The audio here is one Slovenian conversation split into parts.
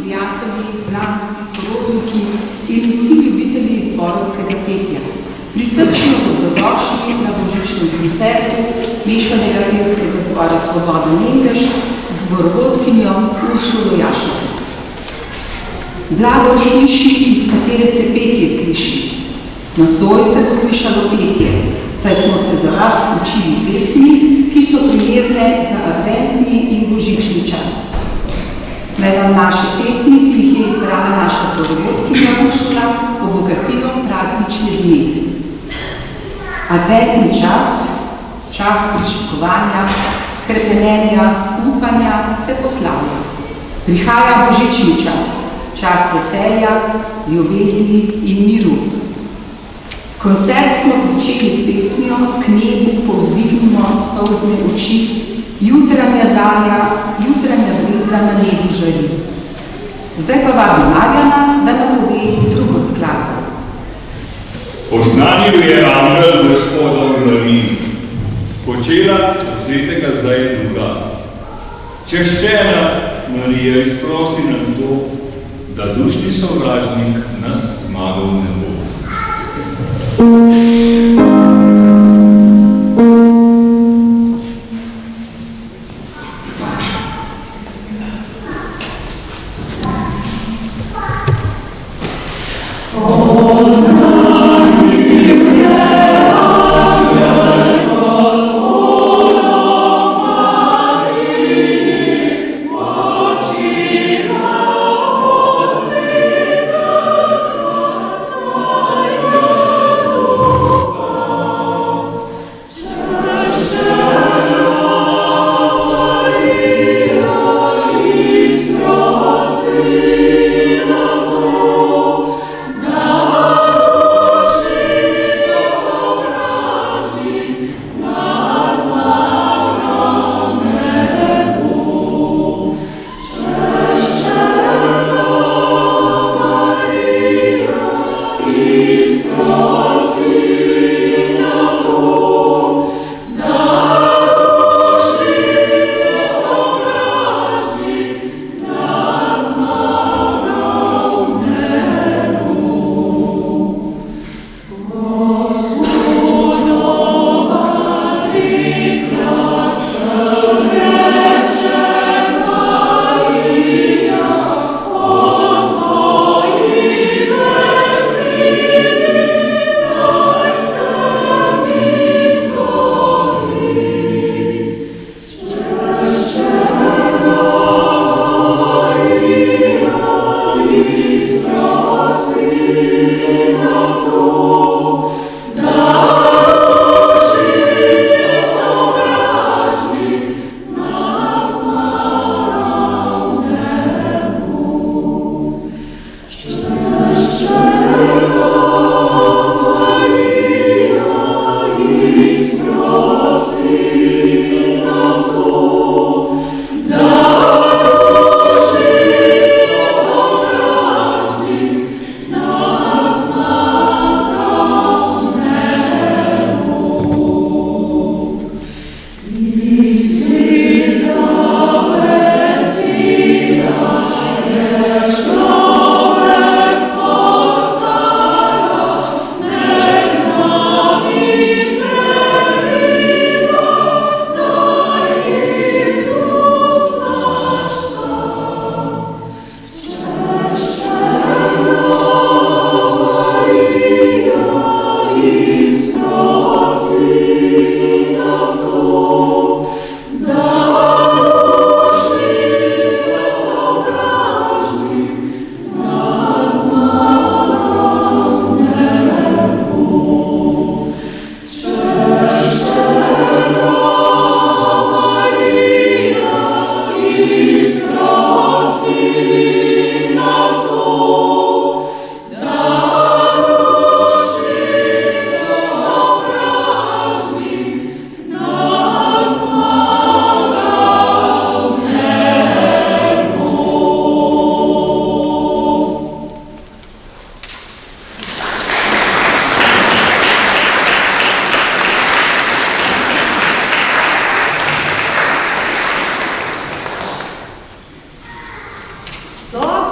prijatelji, znanci, sorodniki in vsi ljubitelji zborovskega petja. Prisrčno dobrodošli na božičnem koncertu mešanega pevskega zbora Svoboda Mengeš z zborovodkinjo Uršulo Jašovec. Blagor hiši, iz katere se petje sliši. Nocoj se bo slišalo petje, saj smo se za vas učili pesmi, ki so primerne za adventni in božični čas. Naj vam naše pesmi, ki jih je izbrala naša zborovodkinja Uršula, obogatijo praznične dni. Adventni čas, čas pričakovanja, hrepenenja, upanja se poslavlja. Prihaja božični čas, čas veselja, ljubezni in miru. Koncert smo pričeli s pesmijo K nebu povzdignimo solzne oči, jutranja zarja, jutranja zvezda na nebu žari. Zdaj pa vabi Marjana, da napove drugo skladbo. Oznanil je angel Gospodovi Mariji, spočela od svetega zdaj je duha. Češčena Marija izprosi nam to, da dušni sovražnik nas zmagal ne bo. Amen.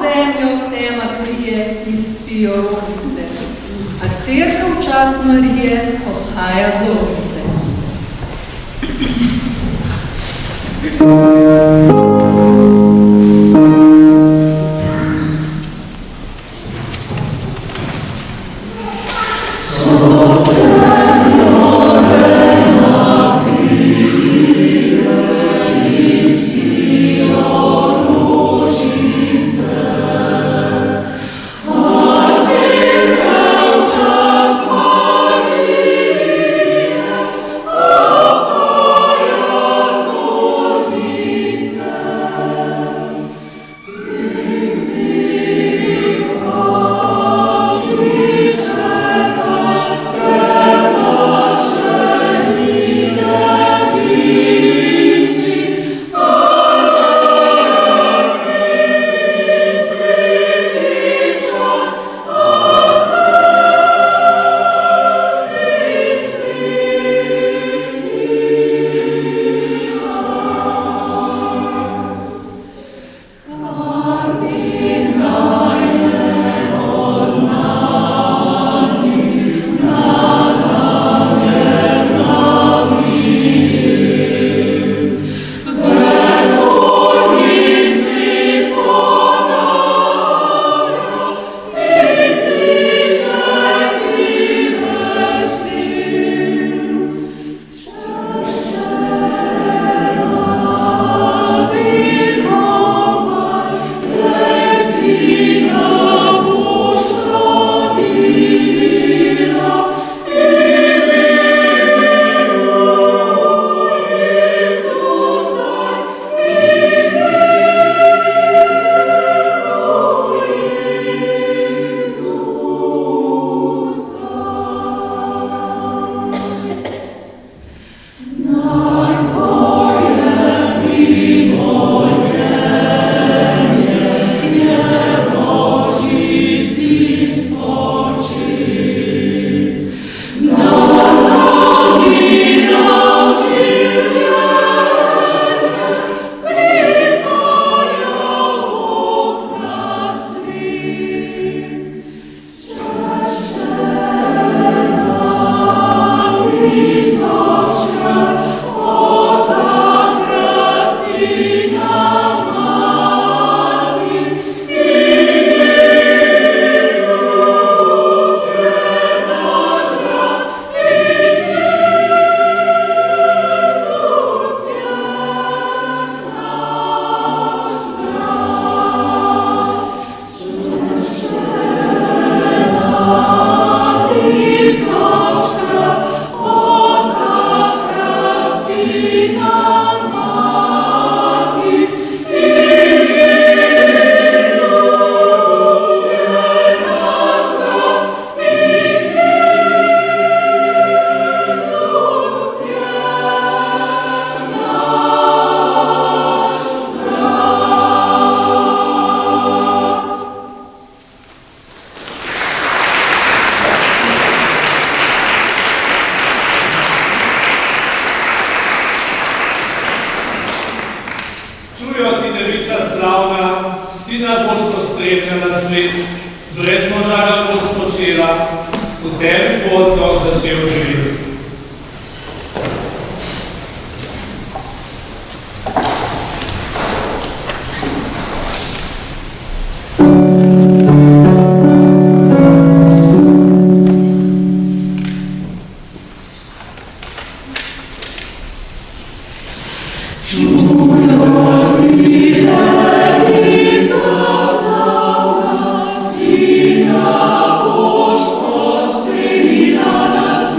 zemljo tema krije in spijo rodice, a cerkev v čast Marije obhaja zorice. Sina Bož, postri mi na nas.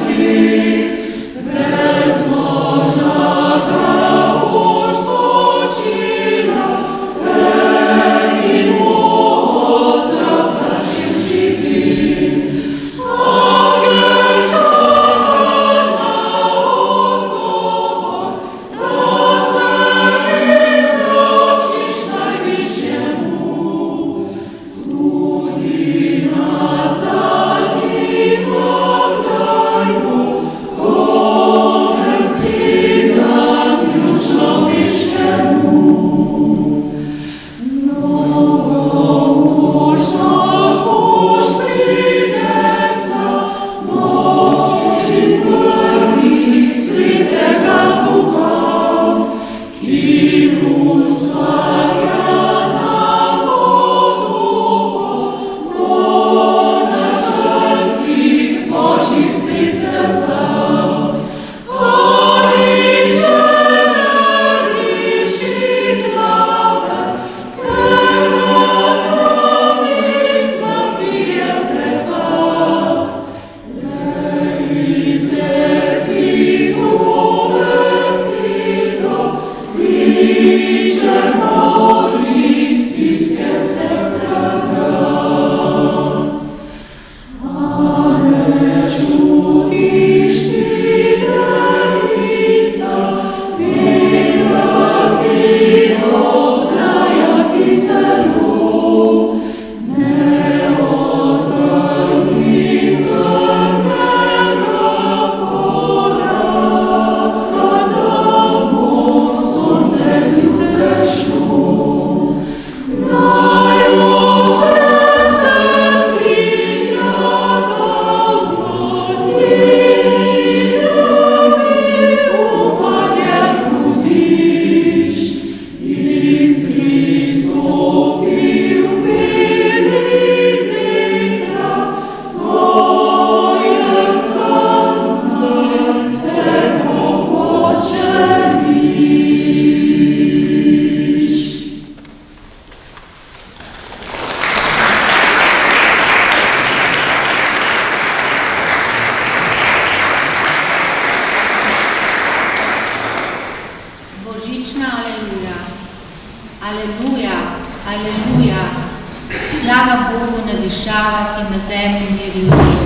Slava Bogu na višavah in na zemlji mir ljudem,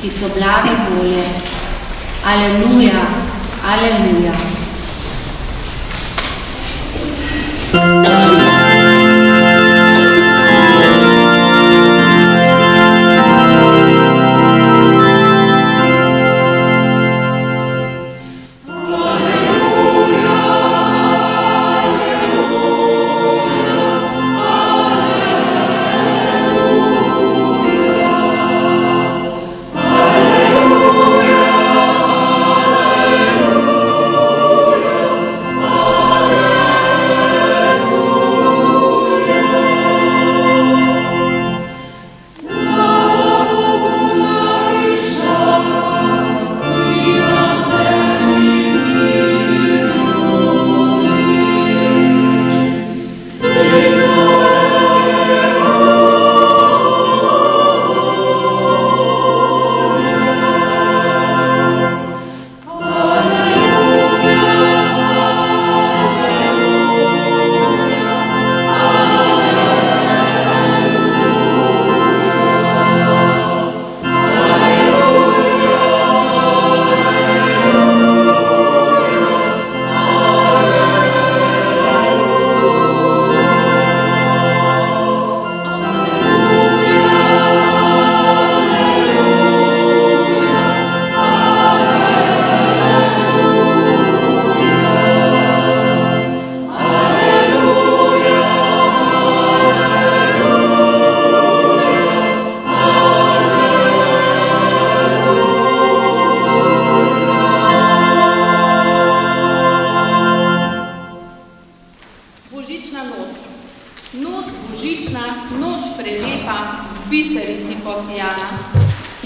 ki so blage volje. Aleluja, aleluja.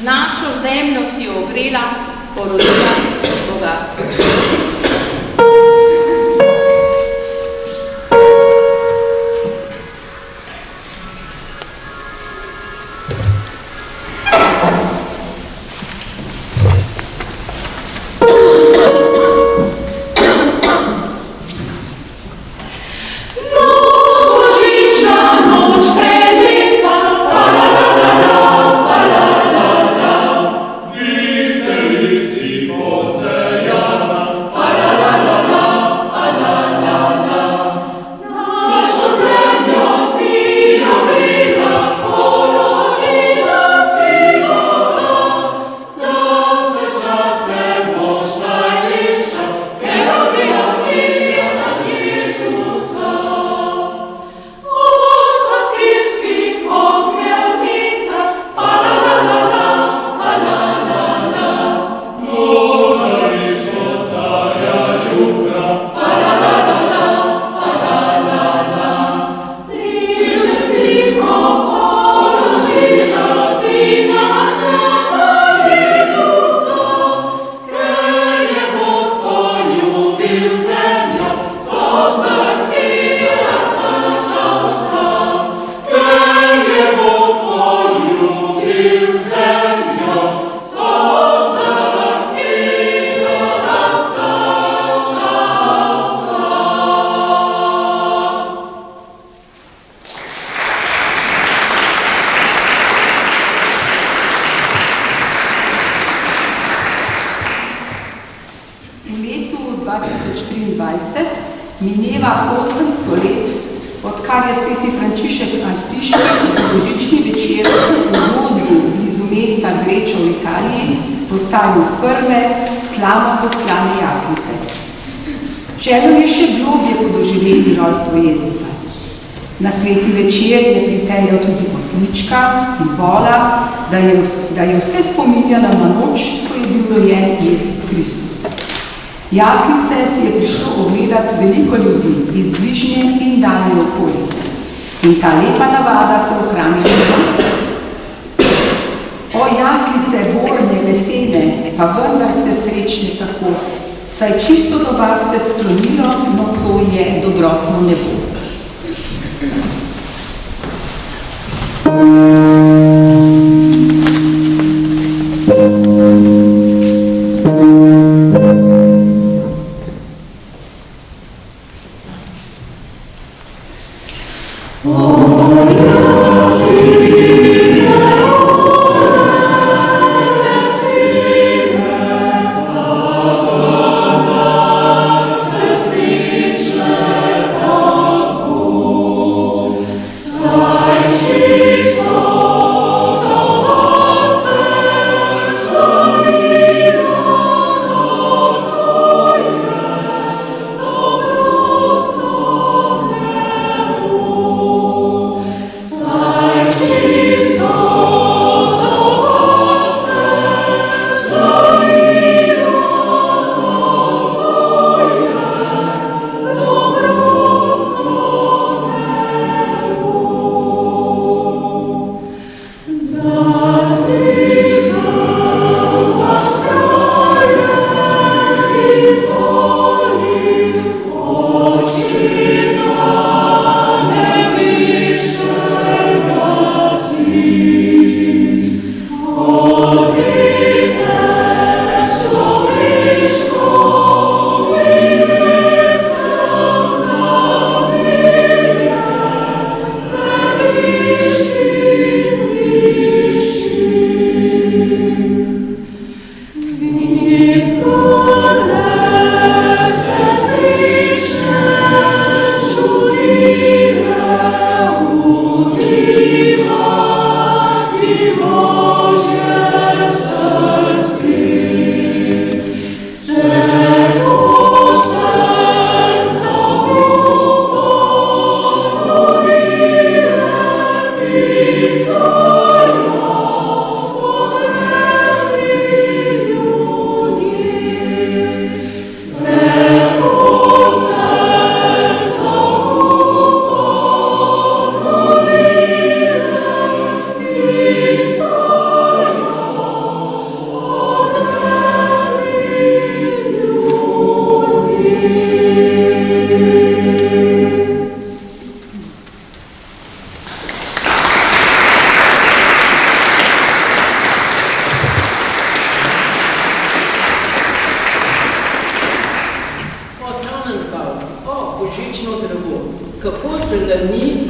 Našo zemljo si ogrela, porodila si Boga. Mineva 800 let, odkar je sveti Frančišek Asiški za božični večer v gozdu blizu mesta Grečo v Italiji postavil prve slamo-poslane jaslice. Želel je še globje podoživeti rojstvo Jezusa. Na sveti večer je pripeljal tudi oslička in vola, da je vse spominjala na noč, ko je bil rojen Jezus Kristus. Jaslice si je prišlo ogledati veliko ljudi iz bližnje in daljne okolice. In ta lepa navada se ohranja danes. O jaslice borne, lesene, pa vendar ste srečni tako, saj čisto do vas se sklonilo nocoj dobrotno nebo. Oh,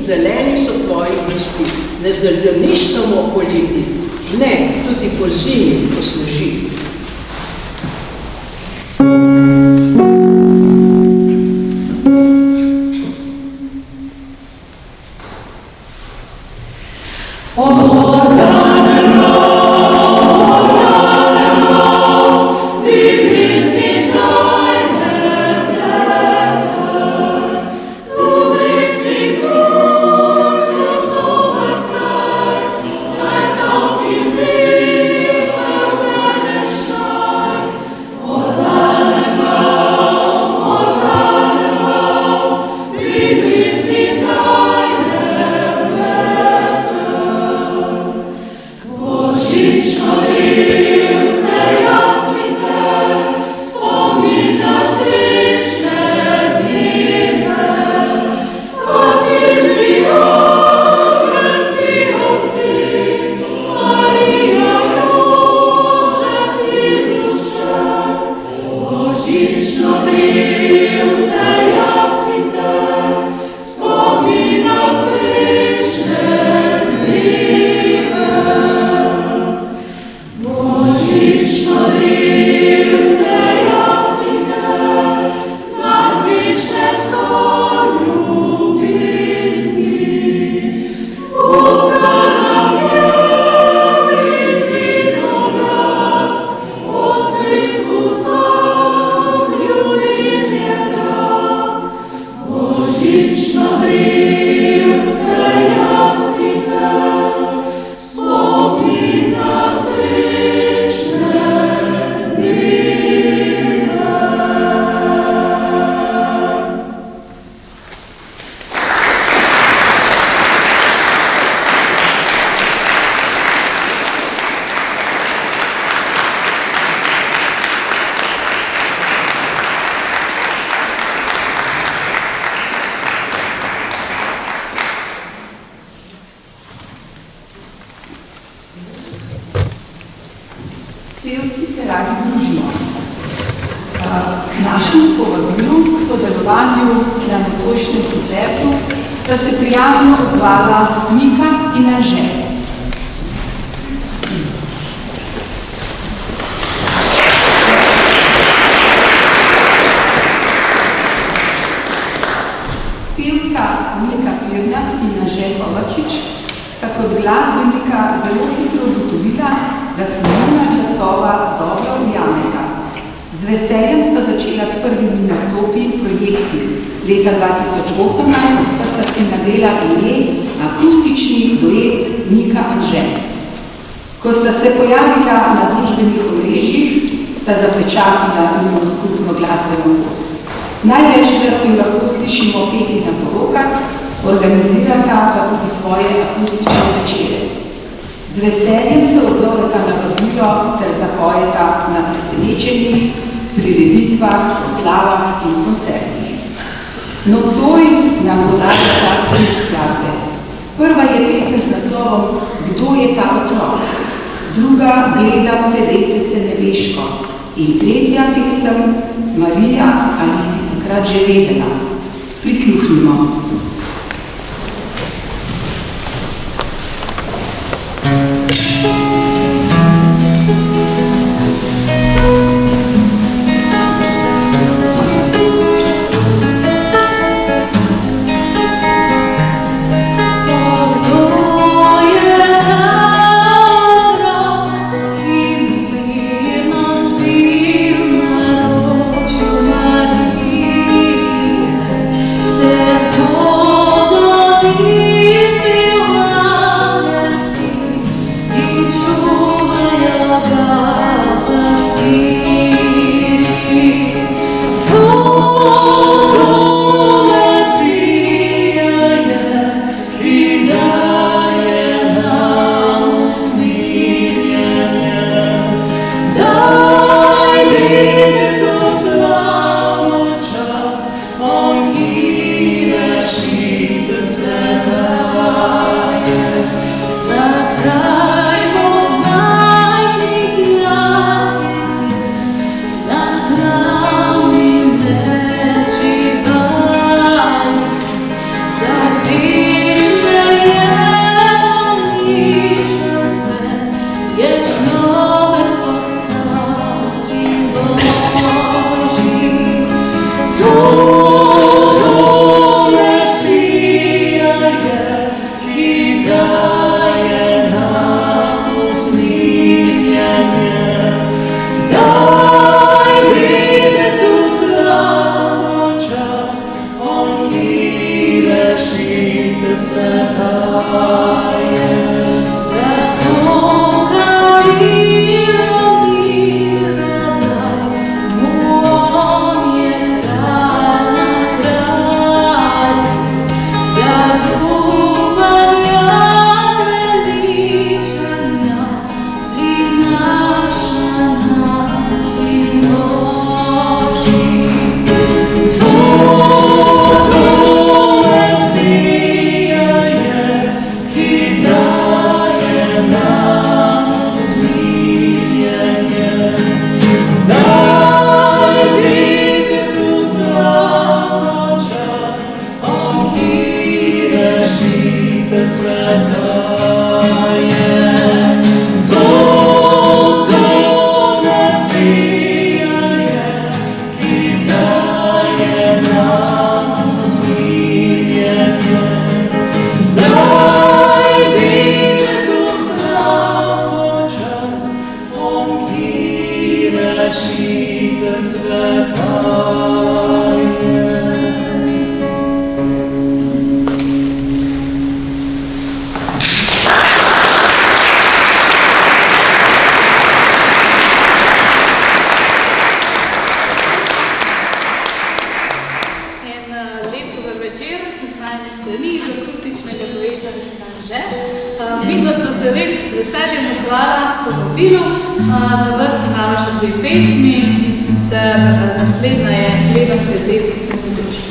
zeleni so tvoji listi, ne zeleniš samo poleti, ne, tudi po zimi posluži. Pevci se radi družijo. Našemu povabilu k sodelovanju na nocojšnjem koncertu sta se prijazno odzvala Nika in Anže. Pevca Nika Pirnat in Anže Kovačič sta kot glasbenika zelo hitro ugotovila, da se njuna glasova dobro ujameta. Z veseljem sta začela s prvimi nastopi in projekti. Leta 2018 pa sta si nadela ime akustični duet Nika Anže. Ko sta se pojavila na družbenih omrežjih, sta zapečatila njuno skupno glasbeno pot. Največkrat jo lahko slišimo peti na porokah, organizirata pa tudi svoje akustične večere. Z veseljem se odzoveta na vabilo ter zapojeta na presenečenjih, prireditvah, proslavah in koncertih. Nocoj nam podajata 3 skladbe. Prva je pesem z naslovom Kdo je ta otrok? Druga Gledam te, detece nebeško. In tretja pesem Marija, ali si takrat že vedela? Prisluhnimo. True. Vidva sva se res z veseljem odzvala po mobilu. Za vas imamo še 2 pesmi, in sicer naslednja je Gledam pred letnicem v duši.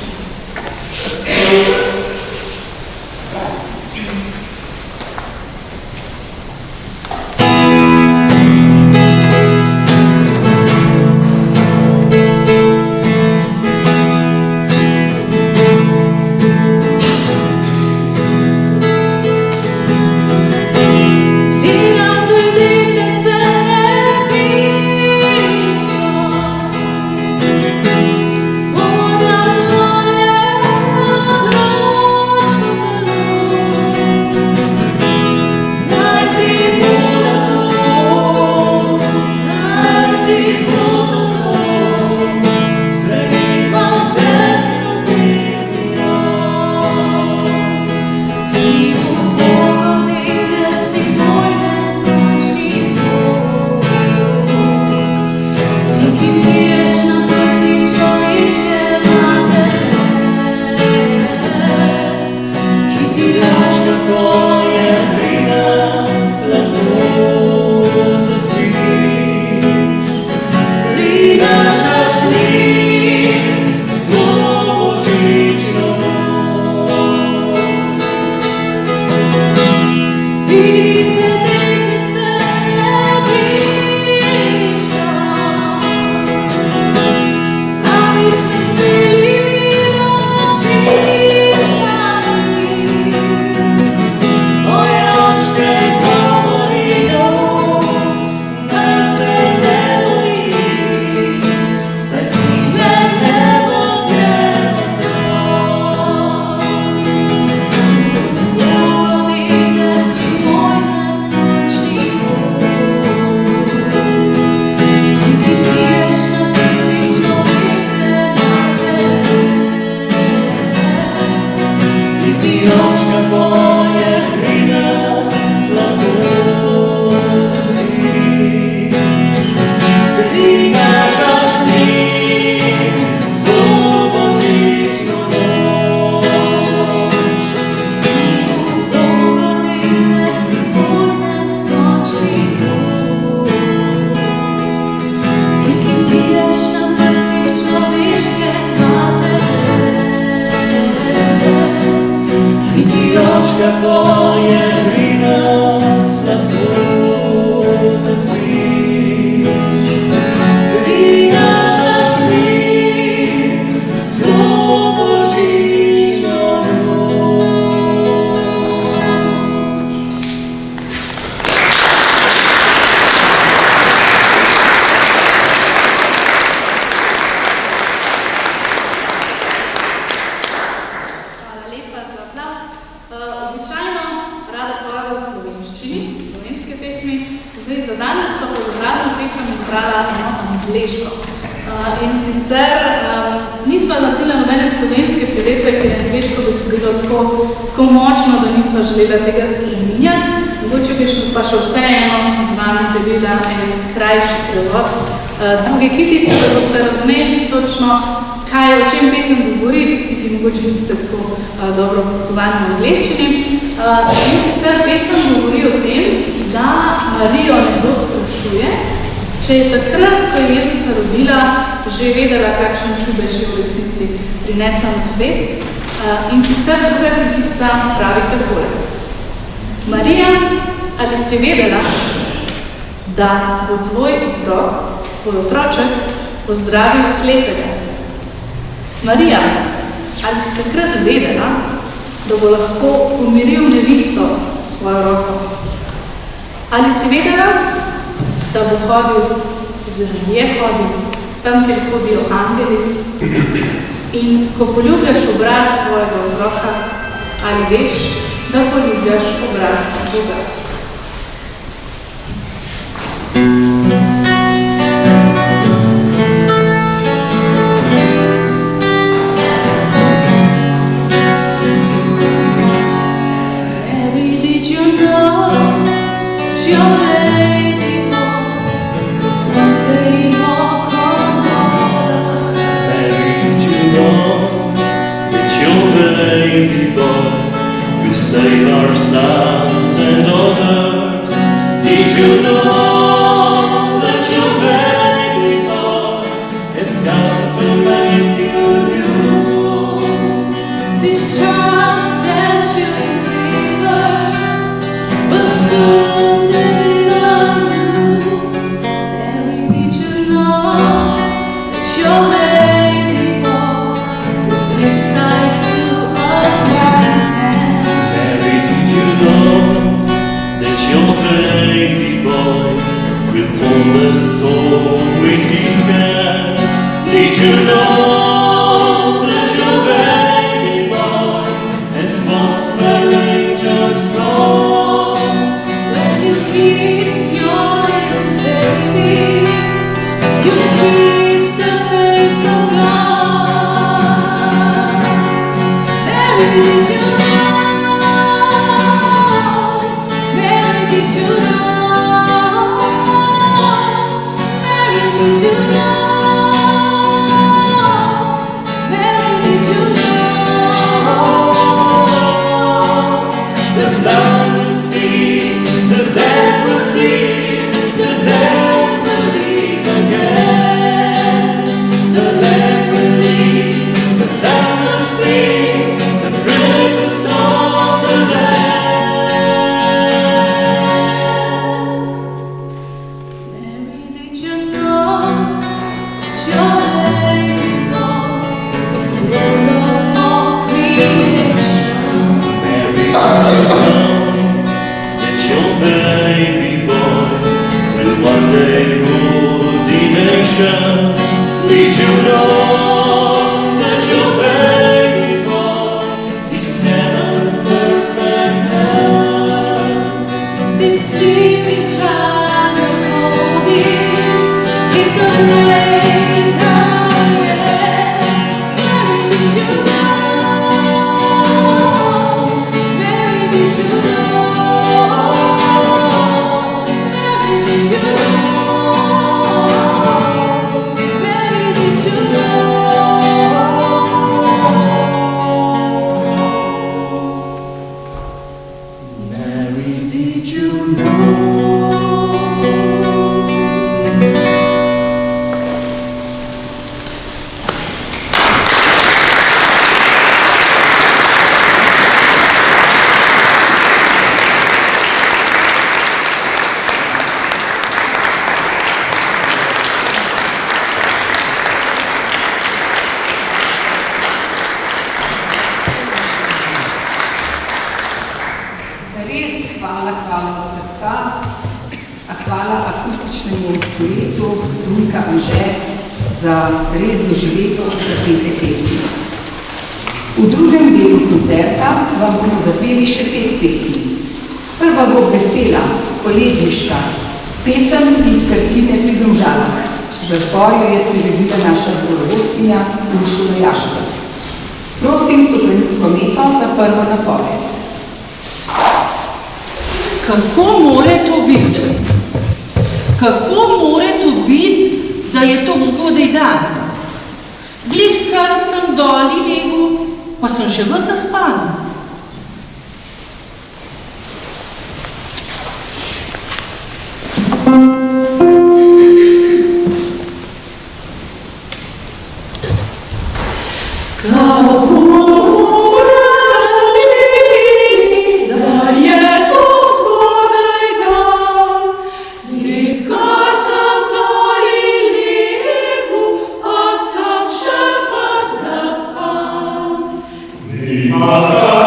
Druge kitice, da boste razumeli točno, o čem pesem govori, tisti, ki mogoče niste tako dobro podkovani v angleščini. In sicer pesem govori o tem, da Marijo nekdo sprašuje, če je takrat, ko je Jezusa rodila, že vedela, kakšen čudež je v resnici prinesla na svet. In sicer druga kitica pravi takole. Marija, ali si vedela, da bo tvoj otroček pozdravil slepega? Marija, ali si takrat vedela, da bo lahko pomiril nevihto s svojo roko. Ali si vedela, da bo hodil, oziroma je hodil, tam, kjer hodijo angeli? In ko poljubljaš obraz svojega vzroka, ali veš, da poljubljaš obraz Boga? Save our sons and daughters. Did you know that your baby boy has come to make you new? This child that you delivered will soon deliver you. Mary, did you know that your baby boy will give sight to a blind man? Your baby boy will pull the storm with his hand. Did you know that your baby boy has walked where angels go? When you kiss your little baby, you kiss the face of God. Mary, did you know? Did you know? Mary, did you know? Mary, did you know? The blind will see, the dead will hear, the dead will live again. The lame will leap, the dumb will speak, the praises of the Lamb. Did you know that your baby boy is heaven's perfect help? This sleeping child you're holding is the great I am. Mary, did you know? Mary, did you know? Mary, did you know? Hvala akustičnemu duetu Dunka Anže za res doživeto zapete pesmi. V drugem delu koncerta vam bomo zapeli še 5 pesmi. Prva bo vesela, poletniška, pesem iz kartine Pri Domžalah. Za zbor jo je priredila naša zborovodkinja Uršula Jaškovec. Prosim sopranistvo Meto za prvo napoved. Kako more to biti? Kako more to biti, da je to zgodaj dan? Glih kar sem doli legel, pa sem še ves zaspan. Amen.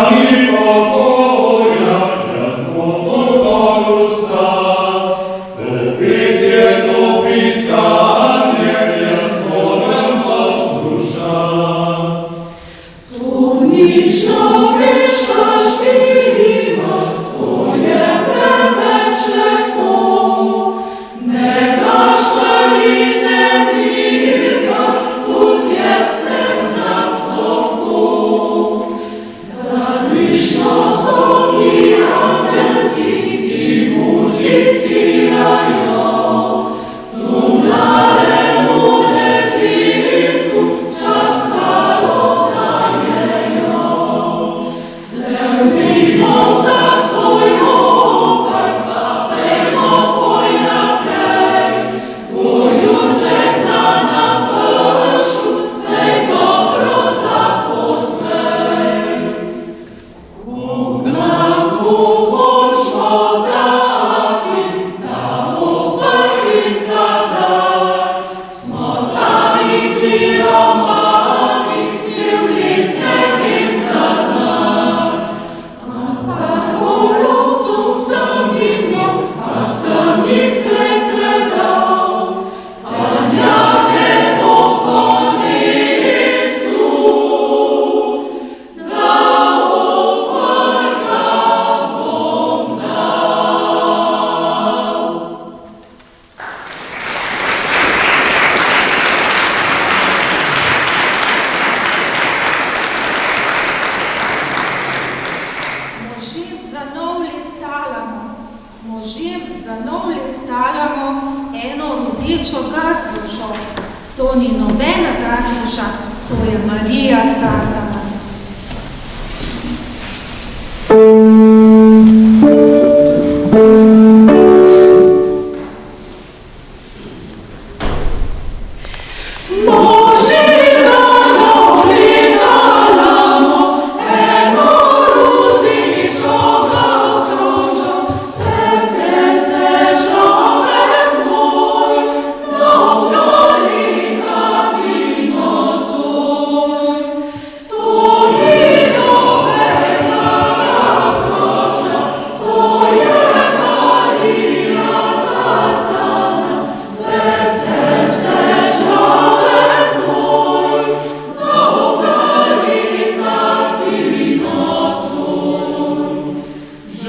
že za nov let talamo eno rodečo gatrušo. To ni nobena gatruša, to je Marija Cartana.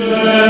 Sure.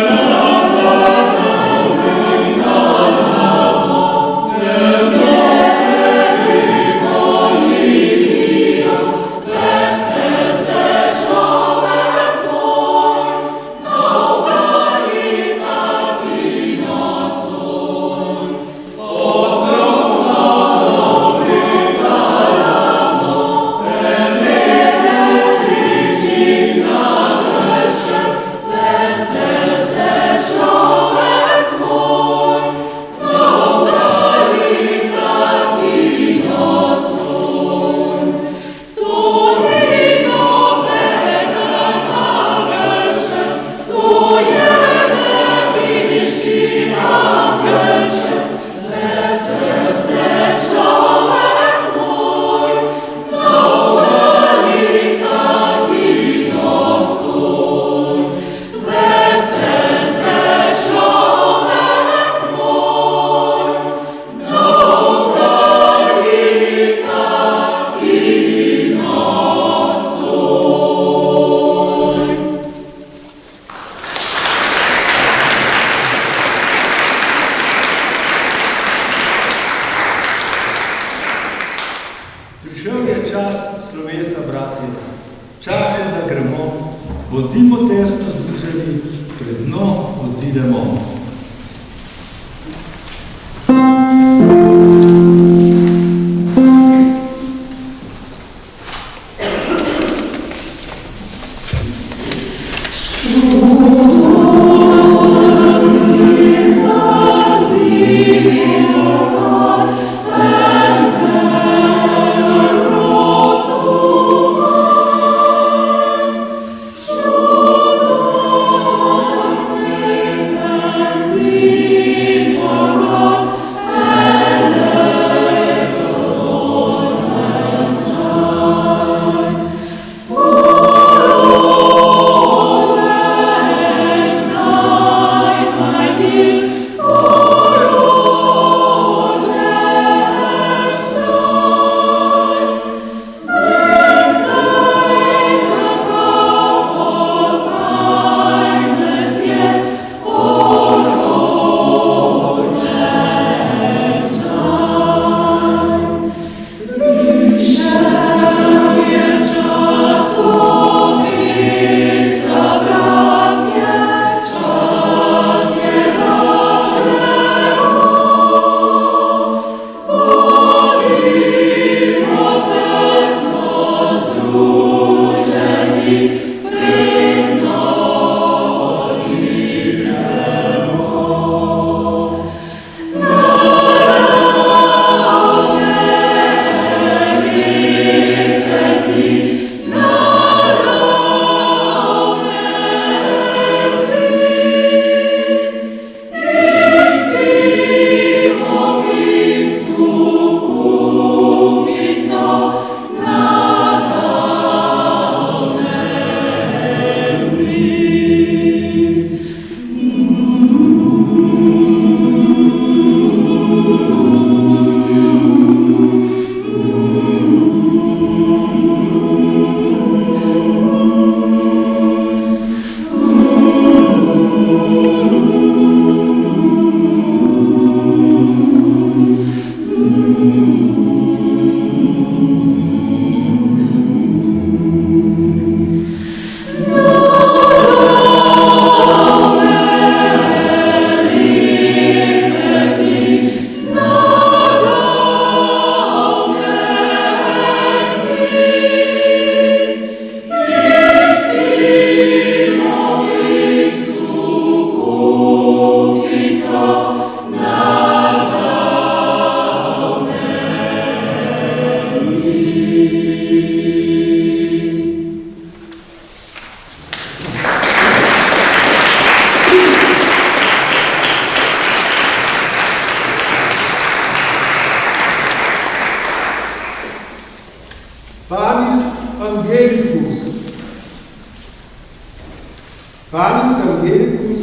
Panis Angelicus,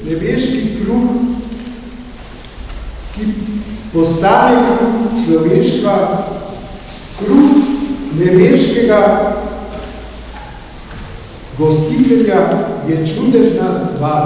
nebeški kruh, ki postane kruh človeštva, kruh nebeškega gostitelja je čudežna stvar.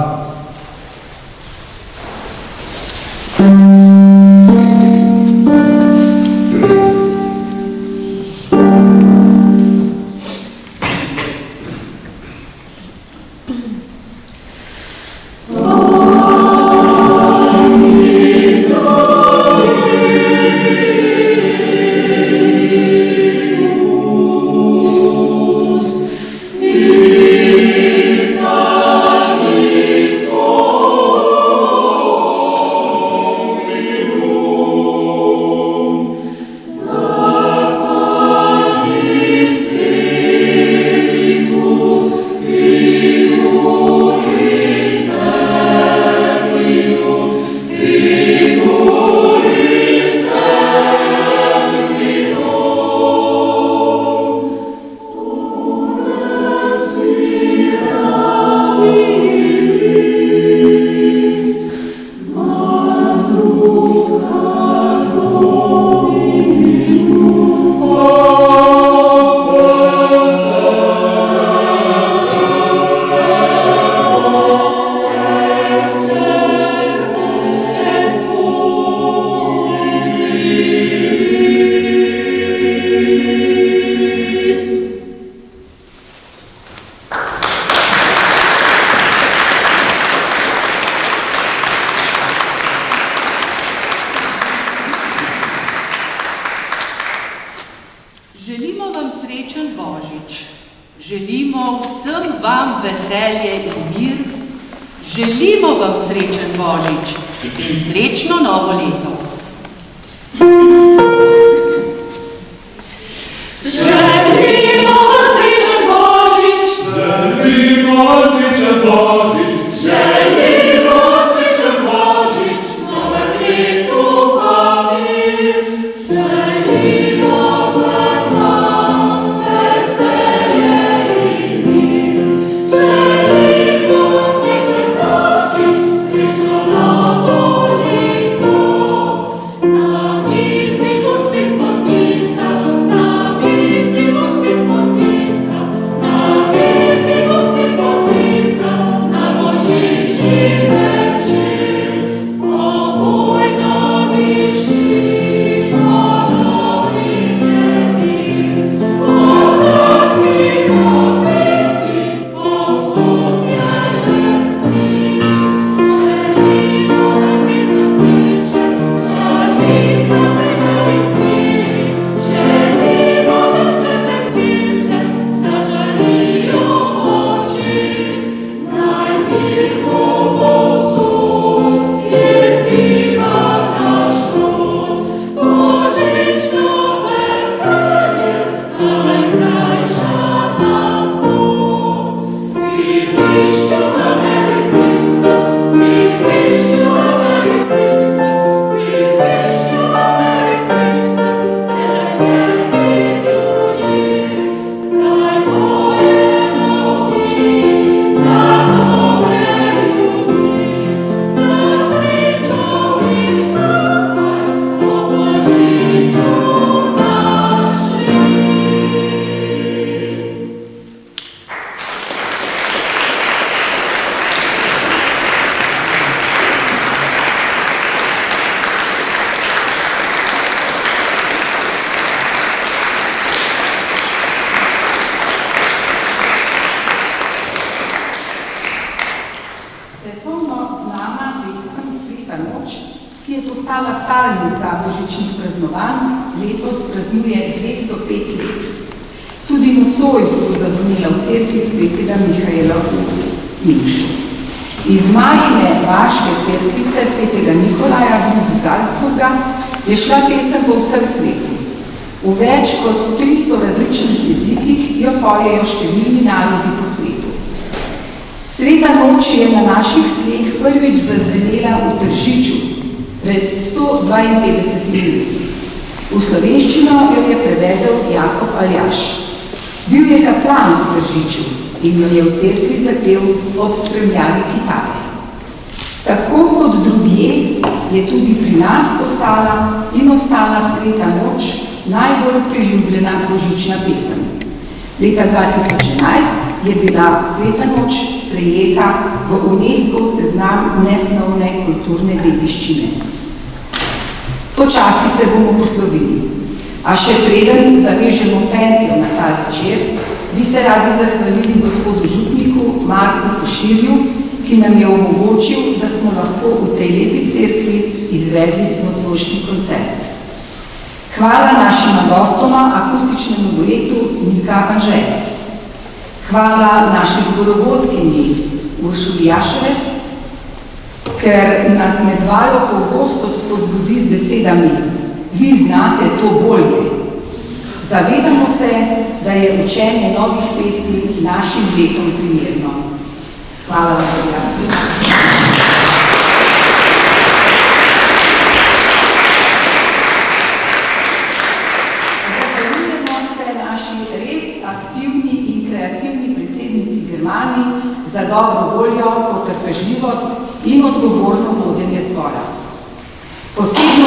Želimo vam srečen Božič, želimo vsem vam veselje in mir, želimo vam srečen Božič in srečno novo leto. Želimo vam srečen Božič, želimo vam srečen Božič, želimo vam srečen Božič, novem letu pa mir, želimo vsem vam veselje in mir, želimo vam srečen Božič, srečno novo leto. Na mizi bo spet potica, na mizi bo spet potica, na mizi bo spet potica, na božični večer. Pokojno diši po dobrih jedih, po sladki potici, povsod je lesi. Želimo vam vesel srečen, žalica prevelik snimi, želimo da svetle zvizde zažarijo oči. Naj mir bo povsod, kjer biva naš rod, božično veselje, a najkrajša nam pot. We wish you a Merry Christmas, we wish you a Merry Christmas, we wish you a Merry Christmas and a Happy New Year. Zdaj mojemo vsi za dobre ljudi, na srečo pristopaj po božiču našli. Svetovno znana pesem Sveta noč, ki je postala stalnica božičnih praznovanj, letos praznuje 205 let. Tudi nocoj bo zadonela v cerkvi svetega Mihaela v Minšu. Iz majhne vaške cerkvice svetega Nikolaja blizu Salzburga je šla pesem po vsem svetu. V več kot 300 različnih jezikih jo pojejo številni narodi po svetu. Sveta noč je na naših tleh prvič zazvenela v Tržiču pred 152 leti. V slovenščino jo je prevedel Jakob Aljaž. Bil je kaplan v Tržiču in jo je v cerkvi zapel ob spremljavi kitare. Tako kot drugje je tudi pri nas postala in ostala Sveta noč najbolj priljubljena božična pesem. Leta 2011 je bila Sveta noč sprejeta v UNESCO seznam nesnovne kulturne dediščine. Počasi se bomo poslovili, a še preden zavežemo pentljo na ta večer, bi se radi zahvalili gospodu župniku Marku Koširju, ki nam je omogočil, da smo lahko v tej lepi cerkvi izvedli nocojšnji koncert. Hvala našima gostoma, akustičnemu duetu Nika Anže. Hvala naši zborovodkinji Uršuli Jaševec, ker nas med vajo pogosto spodbudi z besedami: vi znate to bolje. Zavedamo se, da je učenje novih pesmi našim letom primerno. Hvala vam, prijatelji. Za dobro voljo, potrpežljivost in odgovorno vodenje zbora. Posebno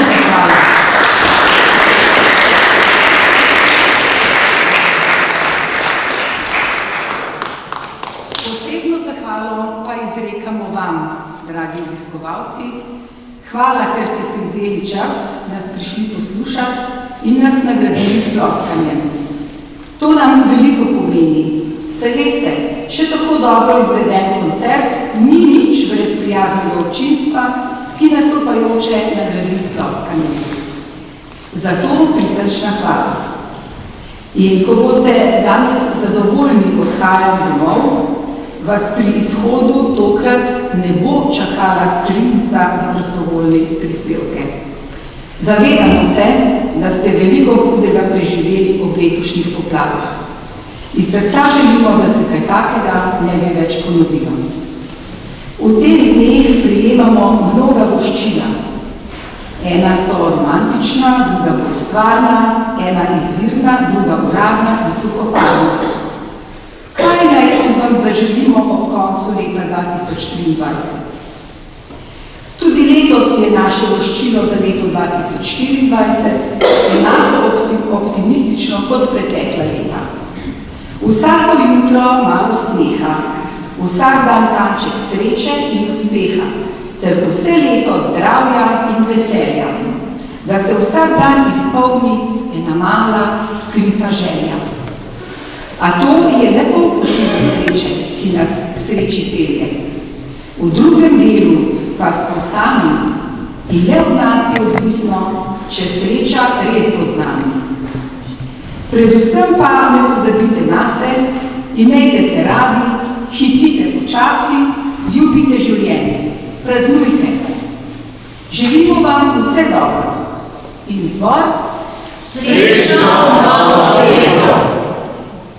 zahvalo pa izrekamo vam, dragi obiskovalci. Hvala, ker ste si vzeli čas, nas prišli poslušati in nas nagradili s ploskanjem. To nam veliko pomeni. Saj veste, še tako dobro izveden koncert ni nič brez prijaznega občinstva, ki nastopajoče nagradi s ploskanjem. Zato prisrčna hvala. In ko boste danes zadovoljni odhajali domov, vas pri izhodu tokrat ne bo čakala skrinjica za prostovoljne prispevke. Zavedamo se, da ste veliko hudega preživeli ob letošnjih poplavah. Iz srca želimo, da se kaj takega ne bi več ponovilo. V teh dneh prijemamo mnoga voščila. Ena so romantična, druga bolj stvarna, ena izvirna, druga uradna in suhoparna. Kaj naj vam zaželimo ob koncu leta 2023? Tudi letos je naše voščilo za leto 2024 enako optimistično kot pretekla leta. Vsako jutro malo smeha, vsak dan kanček sreče in uspeha, ter vse leto zdravja in veselja, da se vsak dan izpolni ena mala, skrita želja. A to je le pol poti do sreče, ki nas k sreči pelje. V drugem delu pa smo sami in le od nas je odvisno, če sreča res bo z nami. Predvsem pa ne pozabite nase, imejte se radi, hitite počasi, ljubite življenje, praznujte. Želimo vam vse dobro. In zbor, srečno novo leto!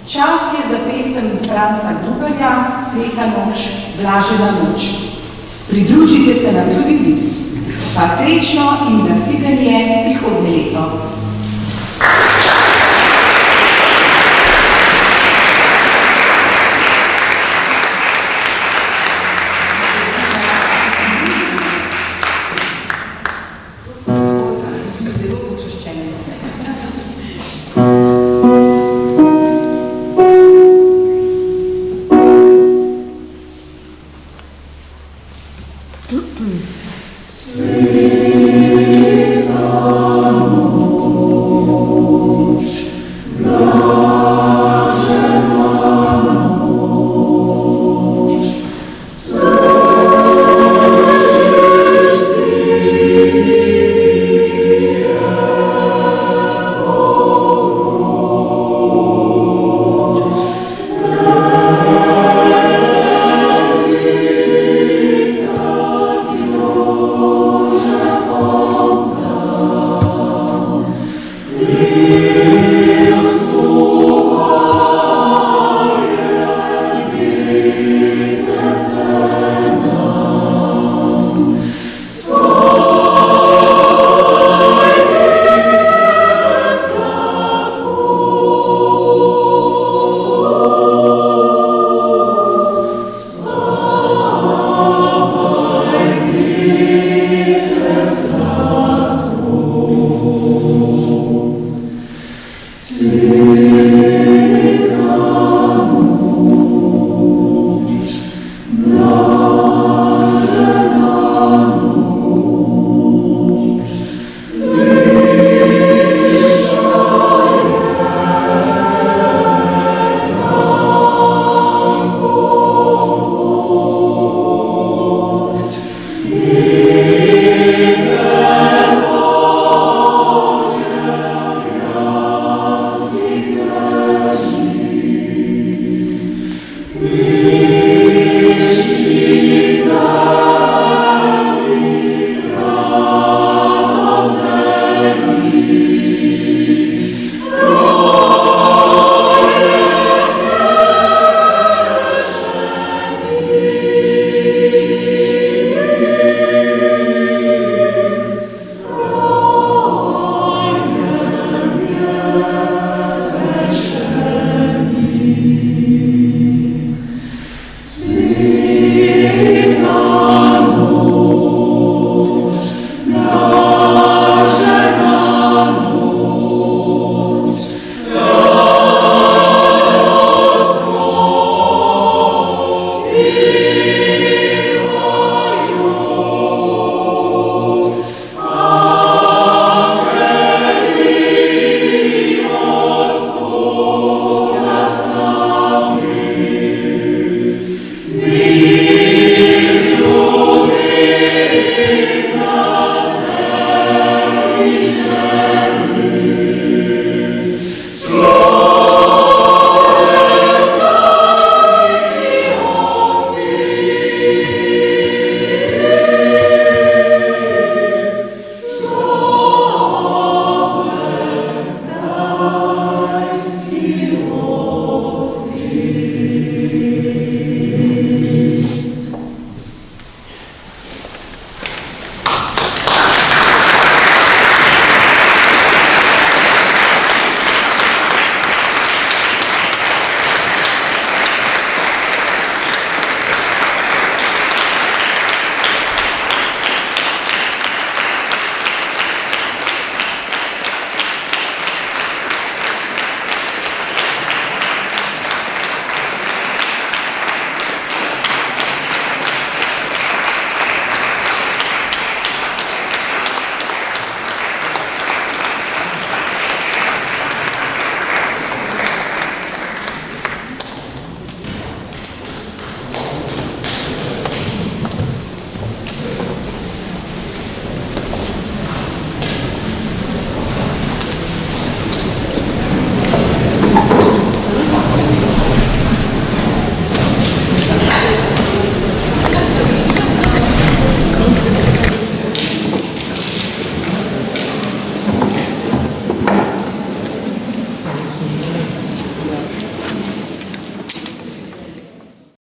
Čas je za pesem Franca Gruberja, Sveta noč, blažena noč. Pridružite se nam tudi vi. Pa srečno in nasvidenje prihodnje leto. nas, every